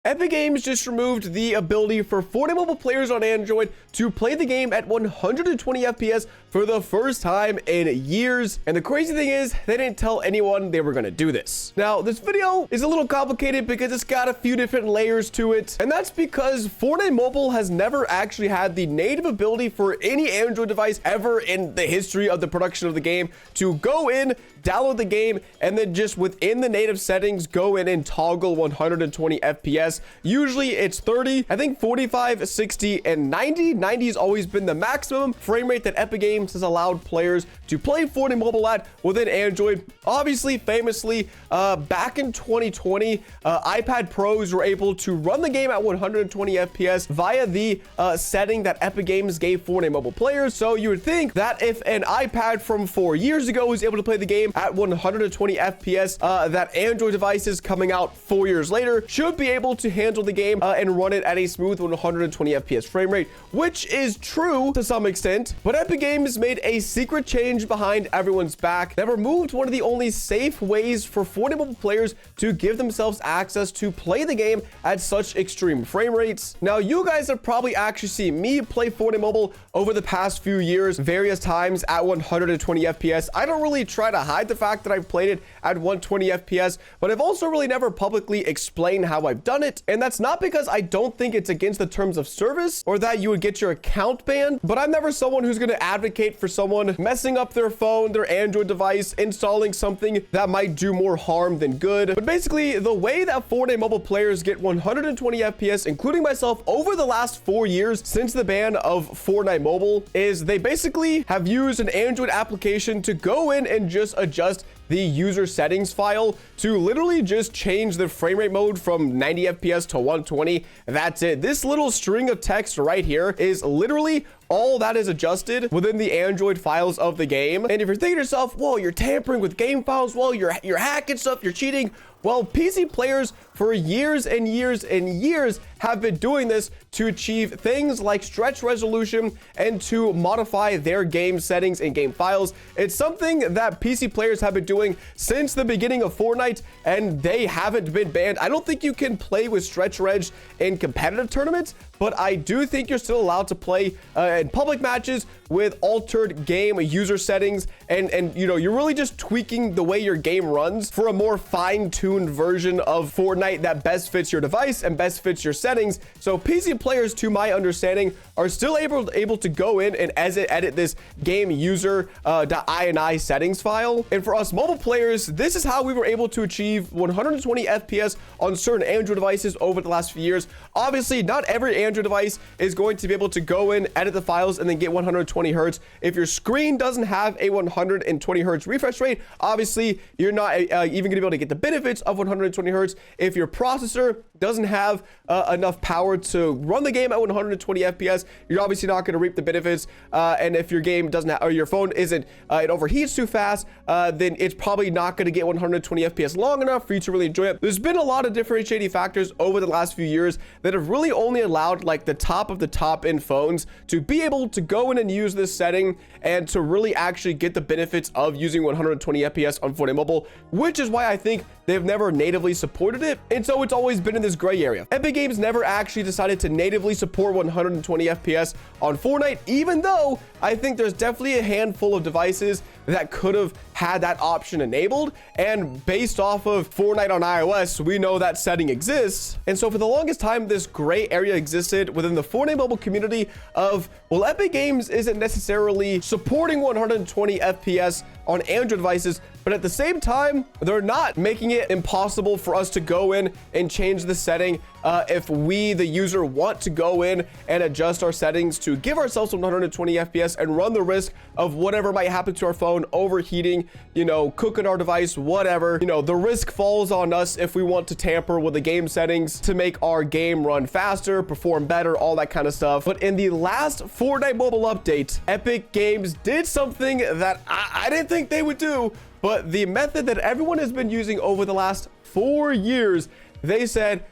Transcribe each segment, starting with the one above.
Epic Games just removed the ability for Fortnite mobile players on Android to play the game at 120 FPS for the first time in years. And the crazy thing is, they didn't tell anyone they were going to do this. Now, this video is a little complicated because it's got a few different layers to it. And that's because Fortnite Mobile has never actually had the native ability for any Android device ever in the history of the production of the game to go in, download the game, and then just within the native settings, go in and toggle 120 FPS. Usually it's 30, I think 45, 60, and 90. 90 has always been the maximum frame rate that Epic Games has allowed players to play Fortnite Mobile at within Android. Obviously, famously, back in 2020, iPad Pros were able to run the game at 120 FPS via the setting that Epic Games gave Fortnite Mobile players. So you would think that if an iPad from 4 years ago was able to play the game at 120 FPS, that Android devices coming out 4 years later should be able to handle the game and run it at a smooth 120 FPS frame rate, which is true to some extent. But Epic Games made a secret change behind everyone's back that removed one of the only safe ways for Fortnite mobile players to give themselves access to play the game at such extreme frame rates. Now, you guys have probably actually seen me play Fortnite Mobile over the past few years, various times at 120 FPS. I don't really try to hide the fact that I've played it at 120 FPS, but I've also really never publicly explained how I've done it. And that's not because I don't think it's against the terms of service or that you would get your account banned, but I'm never someone who's going to advocate for someone messing up their phone, their Android device, installing something that might do more harm than good. But basically, the way that Fortnite mobile players get 120 FPS, including myself, over the last 4 years since the ban of Fortnite Mobile, is they basically have used an Android application to go in and just adjust the user settings file to literally just change the frame rate mode from 90 FPS to 120. That's it. This little string of text right here is literally all that is adjusted within the Android files of the game. And if you're thinking to yourself, whoa, you're tampering with game files, well, you're hacking stuff, you're cheating. Well, PC players for years and years and years have been doing this to achieve things like stretch resolution and to modify their game settings and game files. It's something that PC players have been doing since the beginning of Fortnite, and they haven't been banned. I don't think you can play with stretch reg in competitive tournaments, but I do think you're still allowed to play in public matches with altered game user settings, and you know, you're really just tweaking the way your game runs for a more fine-tuned version of Fortnite that best fits your device and best fits your settings. So PC players, to my understanding, are still able to go in and edit this game user .ini settings file. And for us mobile players, this is how we were able to achieve 120 FPS on certain Android devices over the last few years. Obviously, not every Android device is going to be able to go in, edit the files, and then get 120 hertz. If your screen doesn't have a 120 hertz refresh rate, obviously you're not even going to be able to get the benefits of 120 hertz. If your processor doesn't have enough power to run the game at 120 FPS, you're obviously not going to reap the benefits. And if your game doesn't have, or your phone isn't, it overheats too fast, then it's probably not going to get 120 FPS long enough for you to really enjoy it. There's been a lot of differentiating factors over the last few years that have really only allowed like the top of the top end phones to be able to go in and use this setting and to really actually get the benefits of using 120 FPS on Fortnite Mobile, which is why I think they've never natively supported it. And so it's always been in this gray area. Epic Games never actually decided to natively support 120 FPS on Fortnite, even though I think there's definitely a handful of devices that could have had that option enabled. And based off of Fortnite on iOS, we know that setting exists. And so for the longest time, this gray area existed within the Fortnite mobile community of, well, Epic Games isn't necessarily supporting 120 FPS on Android devices, but at the same time, they're not making it impossible for us to go in and change the setting if we, the user, want to go in and adjust our settings to give ourselves 120 FPS and run the risk of whatever might happen to our phone, overheating, you know, cooking our device, whatever. You know, the risk falls on us if we want to tamper with the game settings to make our game run faster, perform better, all that kind of stuff. But in the last Fortnite mobile update, Epic Games did something that I didn't think they would do, but the method that everyone has been using over the last 4 years, they said,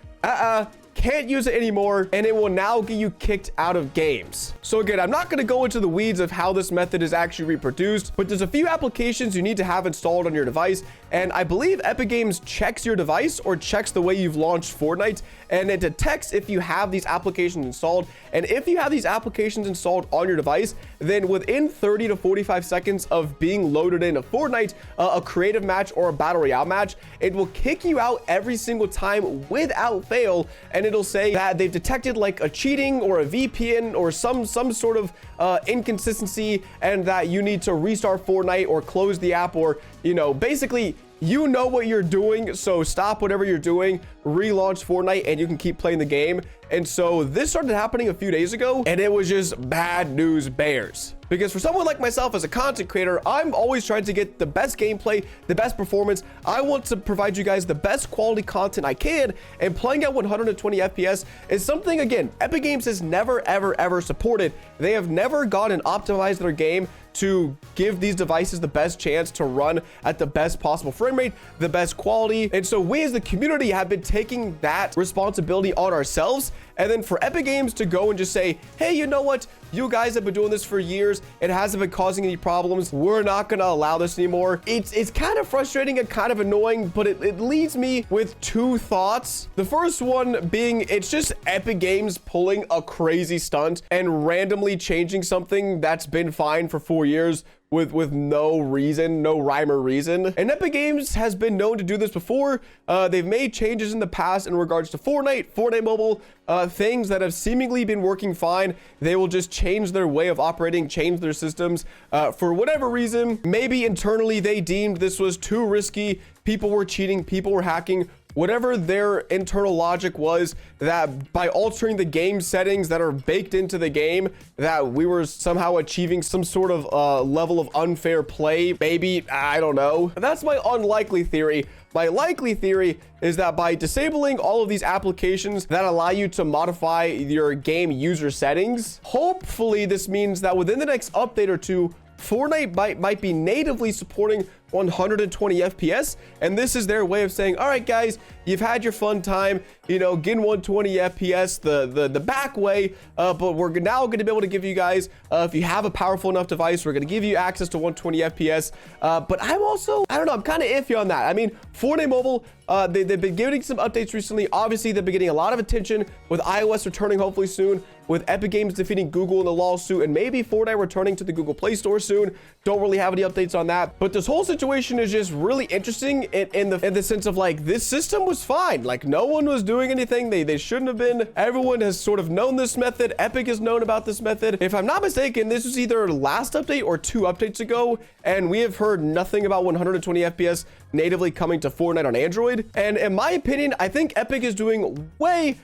can't use it anymore, and it will now get you kicked out of games. So again, I'm not going to go into the weeds of how this method is actually reproduced, but there's a few applications you need to have installed on your device, and I believe Epic Games checks your device or checks the way you've launched Fortnite, and it detects if you have these applications installed. And if you have these applications installed on your device, then within 30 to 45 seconds of being loaded into Fortnite, a creative match or a battle royale match, it will kick you out every single time without fail, and it'll say that they've detected like a cheating or a VPN or some sort of inconsistency, and that you need to restart Fortnite or close the app, or basically you know what you're doing, so stop whatever you're doing, relaunch Fortnite, and you can keep playing the game. And so this started happening a few days ago, and it was just bad news bears. Because for someone like myself as a content creator, I'm always trying to get the best gameplay, the best performance. I want to provide you guys the best quality content I can, and playing at 120 FPS is something, again, Epic Games has never, ever supported. They have never gone and optimized their game to give these devices the best chance to run at the best possible frame rate, the best quality. And so we as the community have been taking that responsibility on ourselves. And then for Epic Games to go and just say, hey, you know what? You guys have been doing this for years. It hasn't been causing any problems. We're not going to allow this anymore. It's kind of frustrating and kind of annoying, but it leaves me with two thoughts. The first one being, it's just Epic Games pulling a crazy stunt and randomly changing something that's been fine for 4 years with no reason, no rhyme or reason. And Epic Games has been known to do this before. They've made changes in the past in regards to Fortnite Mobile, things that have seemingly been working fine. They will just change their way of operating, change their systems for whatever reason. Maybe internally they deemed this was too risky. People were cheating, people were hacking. Whatever their internal logic was, that by altering the game settings that are baked into the game, that we were somehow achieving some sort of level of unfair play. Maybe, I don't know. That's my unlikely theory. My likely theory is that by disabling all of these applications that allow you to modify your game user settings, hopefully this means that within the next update or two, Fortnite might be natively supporting 120 FPS, and this is their way of saying, all right guys, you've had your fun time, getting 120 FPS the back way, but we're now going to be able to give you guys, if you have a powerful enough device, we're going to give you access to 120 FPS. But I'm also, I don't know, I'm kind of iffy on that. I mean, Fortnite Mobile, they've been giving some updates recently. Obviously, they've been getting a lot of attention with iOS returning hopefully soon, with Epic Games defeating Google in the lawsuit, and maybe Fortnite returning to the Google Play Store soon. Don't really have any updates on that, but this whole situation is just really interesting in the sense of like, this system was fine. Like, no one was doing anything they shouldn't have been. Everyone has sort of known this method. Epic has known about this method. If I'm not mistaken, this was either last update or 2 updates ago, and we have heard nothing about 120 FPS natively coming to Fortnite on Android. And in my opinion, I think Epic is doing way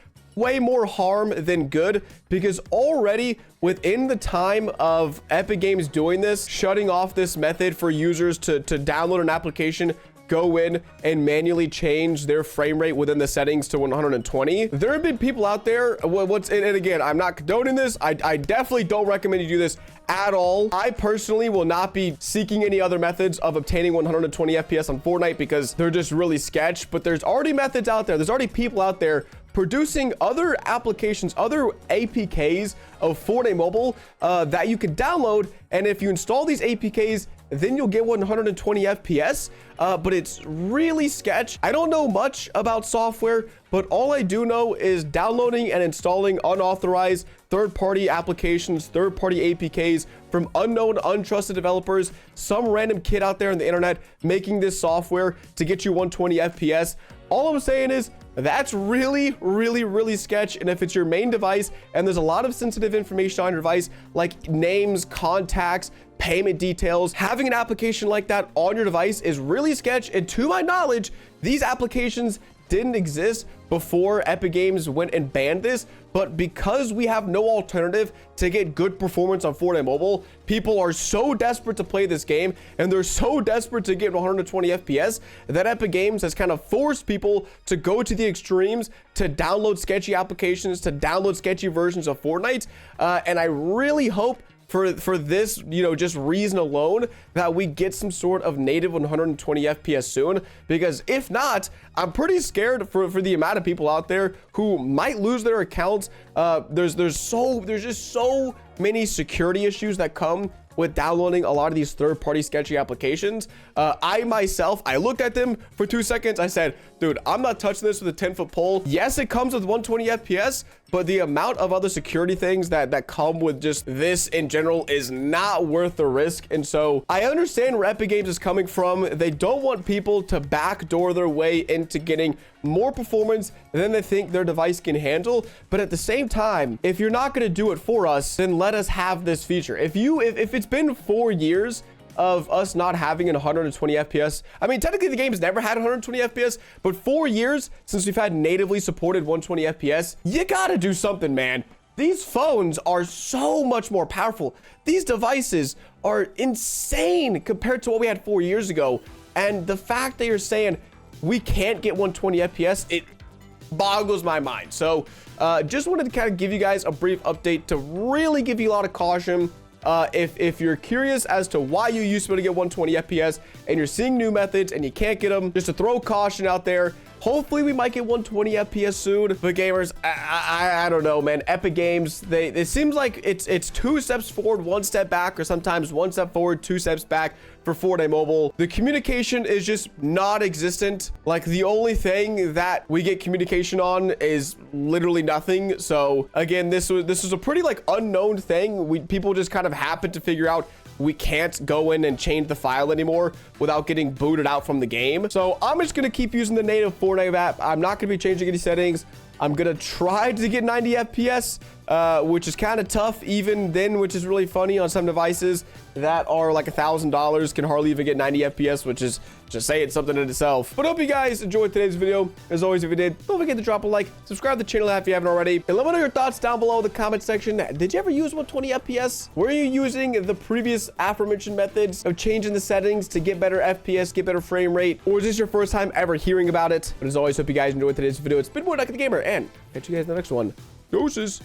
more harm than good, because already within the time of Epic Games doing this, shutting off this method for users to download an application, go in and manually change their frame rate within the settings to 120. There have been people out there, and again, I'm not condoning this. I definitely don't recommend you do this at all. I personally will not be seeking any other methods of obtaining 120 FPS on Fortnite, because they're just really sketch. But there's already methods out there. There's already people out there producing other applications, other APKs of Fortnite Mobile that you can download. And if you install these APKs, then you'll get 120 FPS. But it's really sketch. I don't know much about software, but all I do know is downloading and installing unauthorized third-party applications, third-party APKs from unknown, untrusted developers, some random kid out there on the internet making this software to get you 120 FPS. All I'm saying is, that's really sketch. And if it's your main device and there's a lot of sensitive information on your device, like names, contacts, payment details, having an application like that on your device is really sketch. And to my knowledge, these applications didn't exist before Epic Games went and banned this, but because we have no alternative to get good performance on Fortnite Mobile, people are so desperate to play this game, and they're so desperate to get 120 FPS that Epic Games has kind of forced people to go to the extremes, to download sketchy applications, to download sketchy versions of Fortnite. And I really hope for this, you know, just reason alone, that we get some sort of native 120 FPS soon, because if not, I'm pretty scared for the amount of people out there who might lose their accounts. There's just so many security issues that come with downloading a lot of these third-party sketchy applications. I myself, I looked at them for 2 seconds. I said, dude, I'm not touching this with a 10-foot pole. Yes, it comes with 120 FPS, but the amount of other security things that come with just this in general is not worth the risk. And so I understand where Epic Games is coming from. They don't want people to backdoor their way into getting more performance than they think their device can handle. But at the same time, if you're not going to do it for us, then let us have this feature. If it's been 4 years of us not having an 120 FPS. I mean, technically the game's never had 120 FPS, but 4 years since we've had natively supported 120 FPS, you gotta do something, man. These phones are so much more powerful. These devices are insane compared to what we had 4 years ago. And the fact that you're saying we can't get 120 FPS, it boggles my mind. So just wanted to kind of give you guys a brief update to really give you a lot of caution. If you're curious as to why you used to be able to get 120 FPS and you're seeing new methods and you can't get them, just to throw caution out there. Hopefully we might get 120 FPS soon. But gamers, I don't know, man. Epic Games, it seems like it's 2 steps forward, 1 step back, or sometimes 1 step forward, 2 steps back for Fortnite Mobile. The communication is just non-existent. Like, the only thing that we get communication on is literally nothing. So again, this was a pretty like unknown thing. People just kind of happened to figure out we can't go in and change the file anymore without getting booted out from the game. So I'm just gonna keep using the native Fortnite app. I'm not gonna be changing any settings. I'm gonna try to get 90 FPS, which is kind of tough even then, which is really funny on some devices that are like $1,000 can hardly even get 90 FPS, which is just saying something in itself. But hope you guys enjoyed today's video. As always, if you did, don't forget to drop a like, subscribe to the channel if you haven't already, and let me know your thoughts down below in the comment section. Did you ever use 120 FPS? Were you using the previous aforementioned methods of changing the settings to get better FPS, get better frame rate, or is this your first time ever hearing about it? But as always, hope you guys enjoyed today's video. It's been more DuckyTheGamer, and catch you guys in the next one. Doses.